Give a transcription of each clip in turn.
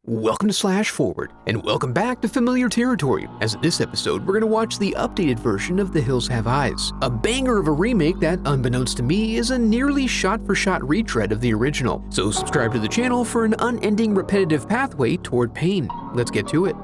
Welcome to Slash Forward, and welcome back to familiar territory, as in this episode we're going to watch the updated version of The Hills Have Eyes, a banger of a remake that, unbeknownst to me, is a nearly shot-for-shot retread of the original, so subscribe to the channel for an unending repetitive pathway toward pain. Let's get to it.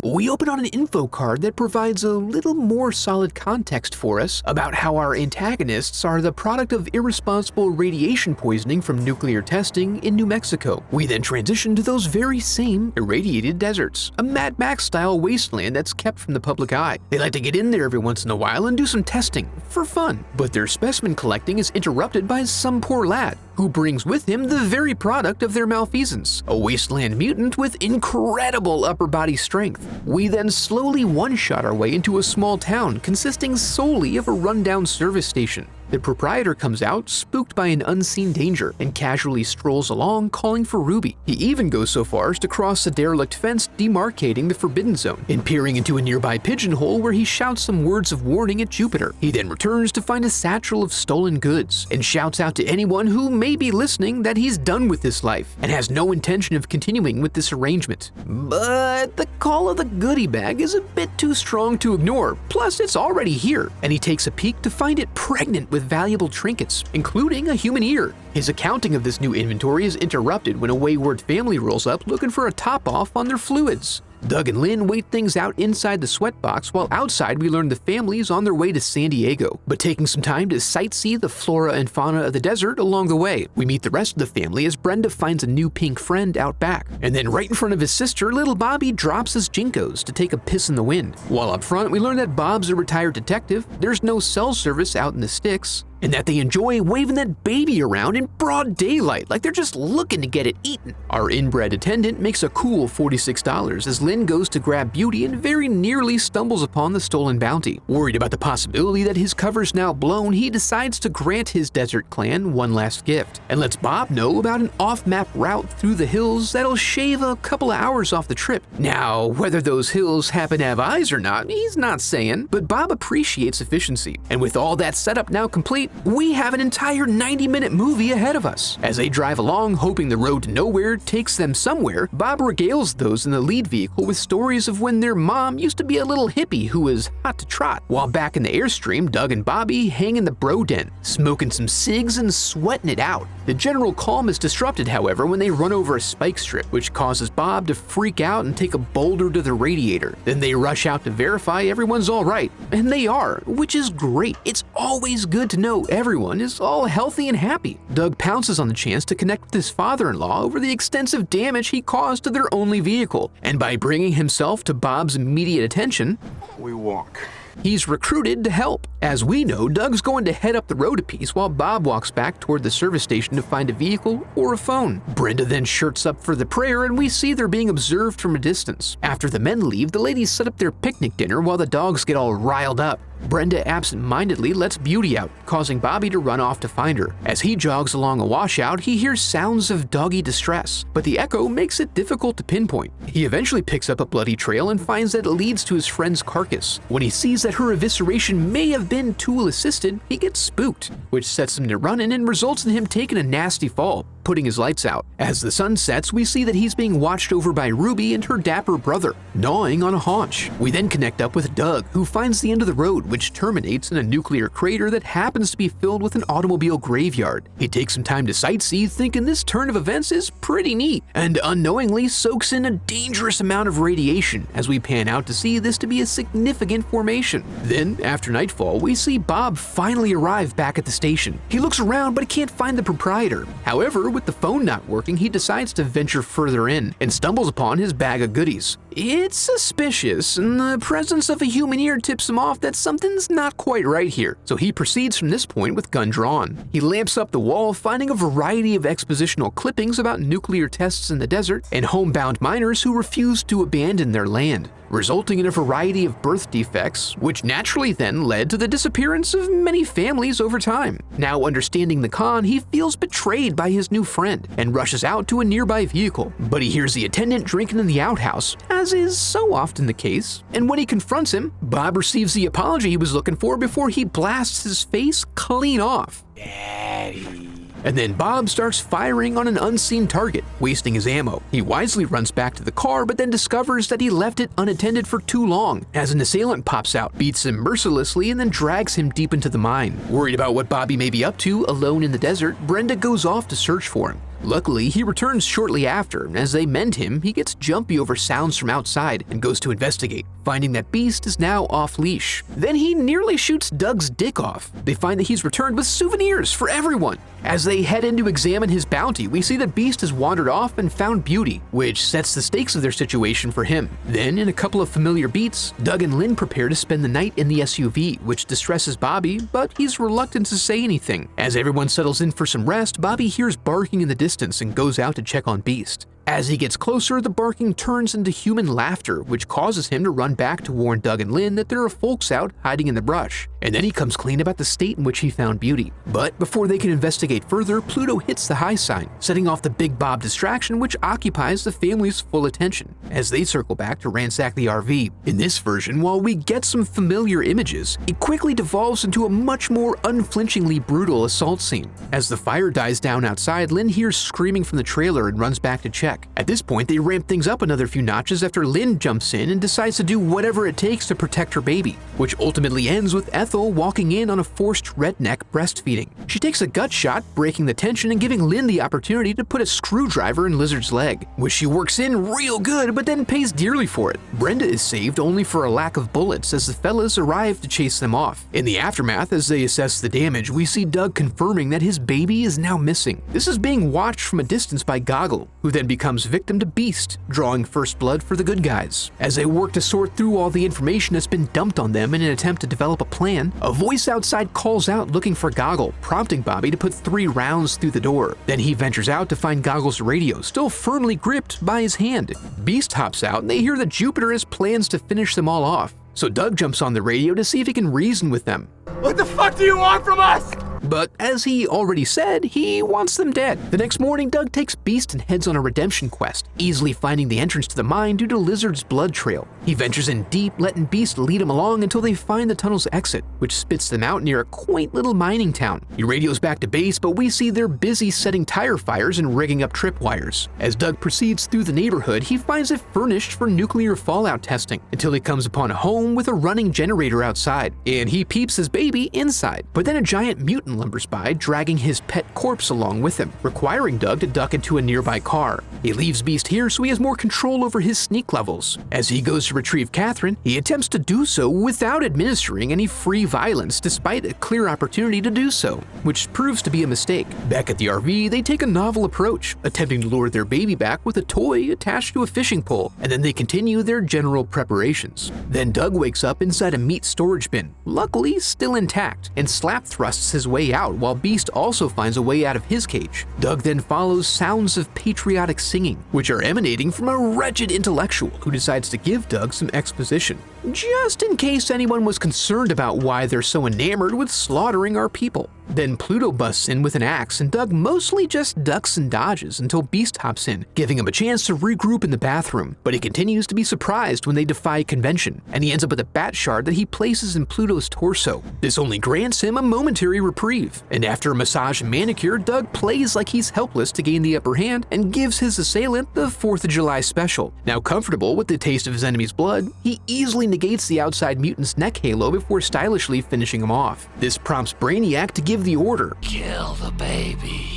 We open on an info card that provides a little more solid context for us about how our antagonists are the product of irresponsible radiation poisoning from nuclear testing in New Mexico. We then transition to those very same irradiated deserts, a Mad Max-style wasteland that's kept from the public eye. They like to get in there every once in a while and do some testing, for fun, but their specimen collecting is interrupted by some poor lad, who brings with him the very product of their malfeasance, a wasteland mutant with incredible upper body strength. We then slowly one-shot our way into a small town consisting solely of a rundown service station. The proprietor comes out, spooked by an unseen danger, and casually strolls along calling for Ruby. He even goes so far as to cross a derelict fence demarcating the forbidden zone, and peering into a nearby pigeonhole where he shouts some words of warning at Jupiter. He then returns to find a satchel of stolen goods, and shouts out to anyone who may be listening that he's done with this life, and has no intention of continuing with this arrangement. But the call of the goodie bag is a bit too strong to ignore, plus it's already here, and he takes a peek to find it pregnant with valuable trinkets, including a human ear. His accounting of this new inventory is interrupted when a wayward family rolls up looking for a top-off on their fluids. Doug and Lynn wait things out inside the sweatbox, while outside we learn the family is on their way to San Diego, but taking some time to sightsee the flora and fauna of the desert along the way. We meet the rest of the family as Brenda finds a new pink friend out back, and then right in front of his sister, little Bobby drops his Jinkos to take a piss in the wind. While up front, we learn that Bob's a retired detective, there's no cell service out in the sticks, and that they enjoy waving that baby around in broad daylight like they're just looking to get it eaten. Our inbred attendant makes a cool $46 as Lynn goes to grab Beauty and very nearly stumbles upon the stolen bounty. Worried about the possibility that his cover's now blown, he decides to grant his desert clan one last gift, and lets Bob know about an off-map route through the hills that'll shave a couple of hours off the trip. Now, whether those hills happen to have eyes or not, he's not saying, but Bob appreciates efficiency. And with all that setup now complete, we have an entire 90-minute movie ahead of us. As they drive along, hoping the road to nowhere takes them somewhere, Bob regales those in the lead vehicle with stories of when their mom used to be a little hippie who was hot to trot, while back in the Airstream, Doug and Bobby hang in the bro den, smoking some cigs and sweating it out. The general calm is disrupted, however, when they run over a spike strip, which causes Bob to freak out and take a boulder to the radiator. Then they rush out to verify everyone's all right, and they are, which is great. It's always good to know everyone is all healthy and happy. Doug pounces on the chance to connect with his father-in-law over the extensive damage he caused to their only vehicle, and by bringing himself to Bob's immediate attention, we walk. He's recruited to help. As we know, Doug's going to head up the road a piece while Bob walks back toward the service station to find a vehicle or a phone. Brenda then shirts up for the prayer, and we see they're being observed from a distance. After the men leave, the ladies set up their picnic dinner while the dogs get all riled up. Brenda absent-mindedly lets Beauty out, causing Bobby to run off to find her. As he jogs along a washout, he hears sounds of doggy distress, but the echo makes it difficult to pinpoint. He eventually picks up a bloody trail and finds that it leads to his friend's carcass. When he sees that her evisceration may have been tool-assisted, he gets spooked, which sets him to running and results in him taking a nasty fall, putting his lights out. As the sun sets, we see that he's being watched over by Ruby and her dapper brother, gnawing on a haunch. We then connect up with Doug, who finds the end of the road, which terminates in a nuclear crater that happens to be filled with an automobile graveyard. He takes some time to sightsee, thinking this turn of events is pretty neat, and unknowingly soaks in a dangerous amount of radiation as we pan out to see this to be a significant formation. Then, after nightfall, we see Bob finally arrive back at the station. He looks around but can't find the proprietor. However, with the phone not working, he decides to venture further in and stumbles upon his bag of goodies. It's suspicious, and the presence of a human ear tips him off that something's not quite right here, so he proceeds from this point with gun drawn. He lamps up the wall, finding a variety of expositional clippings about nuclear tests in the desert and homebound miners who refuse to abandon their land, resulting in a variety of birth defects, which naturally then led to the disappearance of many families over time. Now understanding the con, he feels betrayed by his new friend and rushes out to a nearby vehicle, but he hears the attendant drinking in the outhouse, as is so often the case, and when he confronts him, Bob receives the apology he was looking for before he blasts his face clean off. Daddy. And then Bob starts firing on an unseen target, wasting his ammo. He wisely runs back to the car, but then discovers that he left it unattended for too long, as an assailant pops out, beats him mercilessly, and then drags him deep into the mine. Worried about what Bobby may be up to, alone in the desert, Brenda goes off to search for him. Luckily, he returns shortly after, and as they mend him, he gets jumpy over sounds from outside and goes to investigate, finding that Beast is now off-leash. Then he nearly shoots Doug's dick off. They find that he's returned with souvenirs for everyone. As they head in to examine his bounty, we see that Beast has wandered off and found Beauty, which sets the stakes of their situation for him. Then, in a couple of familiar beats, Doug and Lynn prepare to spend the night in the SUV, which distresses Bobby, but he's reluctant to say anything. As everyone settles in for some rest, Bobby hears barking in the distance and goes out to check on Beast. As he gets closer, the barking turns into human laughter, which causes him to run back to warn Doug and Lynn that there are folks out hiding in the brush. And then he comes clean about the state in which he found Beauty. But before they can investigate further, Pluto hits the high sign, setting off the Big Bob distraction, which occupies the family's full attention, as they circle back to ransack the RV. In this version, while we get some familiar images, it quickly devolves into a much more unflinchingly brutal assault scene. As the fire dies down outside, Lynn hears screaming from the trailer and runs back to check. At this point, they ramp things up another few notches after Lynn jumps in and decides to do whatever it takes to protect her baby, which ultimately ends with Ethel walking in on a forced redneck breastfeeding. She takes a gut shot, breaking the tension and giving Lynn the opportunity to put a screwdriver in Lizard's leg, which she works in real good but then pays dearly for it. Brenda is saved only for a lack of bullets as the fellas arrive to chase them off. In the aftermath, as they assess the damage, we see Doug confirming that his baby is now missing. This is being watched from a distance by Goggle, who then becomes victim to Beast, drawing first blood for the good guys. As they work to sort through all the information that's been dumped on them in an attempt to develop a plan, a voice outside calls out looking for Goggle, prompting Bobby to put 3 rounds through the door. Then he ventures out to find Goggle's radio still firmly gripped by his hand. Beast hops out and they hear that Jupiter has plans to finish them all off. So Doug jumps on the radio to see if he can reason with them. What the fuck do you want from us? But as he already said, he wants them dead. The next morning, Doug takes Beast and heads on a redemption quest, easily finding the entrance to the mine due to Lizard's blood trail. He ventures in deep, letting Beast lead him along until they find the tunnel's exit, which spits them out near a quaint little mining town. He radios back to base, but we see they're busy setting tire fires and rigging up tripwires. As Doug proceeds through the neighborhood, he finds it furnished for nuclear fallout testing, until he comes upon a home with a running generator outside, and he peeps his baby inside. But then a giant mutant lumbers by, dragging his pet corpse along with him, requiring Doug to duck into a nearby car. He leaves Beast here so he has more control over his sneak levels. As he goes to retrieve Catherine, he attempts to do so without administering any free violence despite a clear opportunity to do so, which proves to be a mistake. Back at the RV, they take a novel approach, attempting to lure their baby back with a toy attached to a fishing pole, and then they continue their general preparations. Then Doug wakes up inside a meat storage bin, luckily still intact, and slap thrusts his way out while Beast also finds a way out of his cage. Doug then follows sounds of patriotic singing, which are emanating from a wretched intellectual who decides to give Doug some exposition, just in case anyone was concerned about why they're so enamored with slaughtering our people. Then Pluto busts in with an axe and Doug mostly just ducks and dodges until Beast hops in, giving him a chance to regroup in the bathroom, but he continues to be surprised when they defy convention, and he ends up with a bat shard that he places in Pluto's torso. This only grants him a momentary reprieve, and after a massage and manicure, Doug plays like he's helpless to gain the upper hand and gives his assailant the 4th of July special. Now comfortable with the taste of his enemy's blood, he easily negates the outside mutant's neck halo before stylishly finishing him off. This prompts Brainiac to give the order, "Kill the baby,"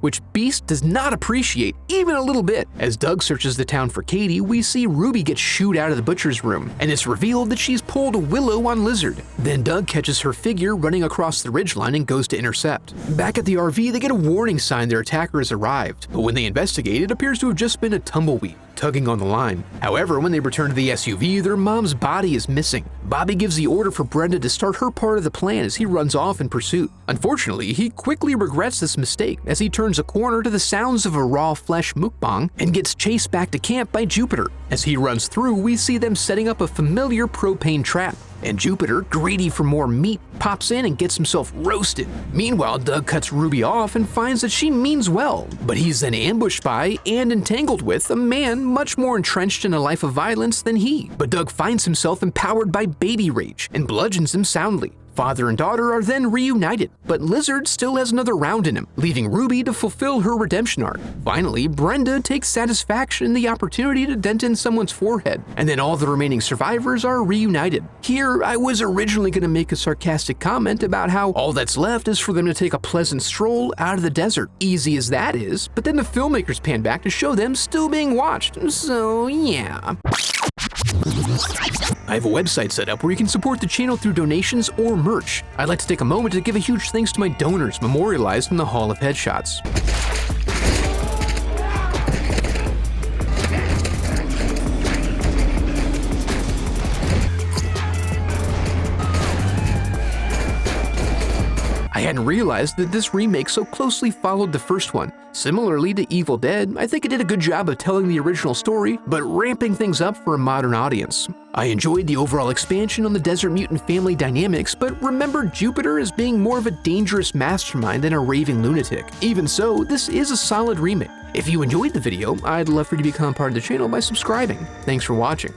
which Beast does not appreciate even a little bit. As Doug searches the town for Katie, we see Ruby get shooed out of the butcher's room, and it's revealed that she's pulled a Willow on Lizard. Then Doug catches her figure running across the ridgeline and goes to intercept. Back at the RV, they get a warning sign their attacker has arrived, but when they investigate, it appears to have just been a tumbleweed tugging on the line. However, when they return to the SUV, their mom's body is missing. Bobby gives the order for Brenda to start her part of the plan as he runs off in pursuit. Unfortunately, he quickly regrets this mistake as he turns a corner to the sounds of a raw flesh mukbang and gets chased back to camp by Jupiter. As he runs through, we see them setting up a familiar propane trap, and Jupiter, greedy for more meat, pops in and gets himself roasted. Meanwhile, Doug cuts Ruby off and finds that she means well, but he's then ambushed by and entangled with a man much more entrenched in a life of violence than he. But Doug finds himself empowered by baby rage and bludgeons him soundly, Father and daughter are then reunited, but Lizard still has another round in him, leaving Ruby to fulfill her redemption arc. Finally, Brenda takes satisfaction in the opportunity to dent in someone's forehead, and then all the remaining survivors are reunited. Here, I was originally going to make a sarcastic comment about how all that's left is for them to take a pleasant stroll out of the desert. Easy as that is, but then the filmmakers pan back to show them still being watched, so yeah. I have a website set up where you can support the channel through donations or merch. I'd like to take a moment to give a huge thanks to my donors memorialized in the Hall of Headshots. I hadn't realized that this remake so closely followed the first one. Similarly to Evil Dead, I think it did a good job of telling the original story, but ramping things up for a modern audience. I enjoyed the overall expansion on the Desert Mutant family dynamics, but remembered Jupiter as being more of a dangerous mastermind than a raving lunatic. Even so, this is a solid remake. If you enjoyed the video, I'd love for you to become part of the channel by subscribing. Thanks for watching.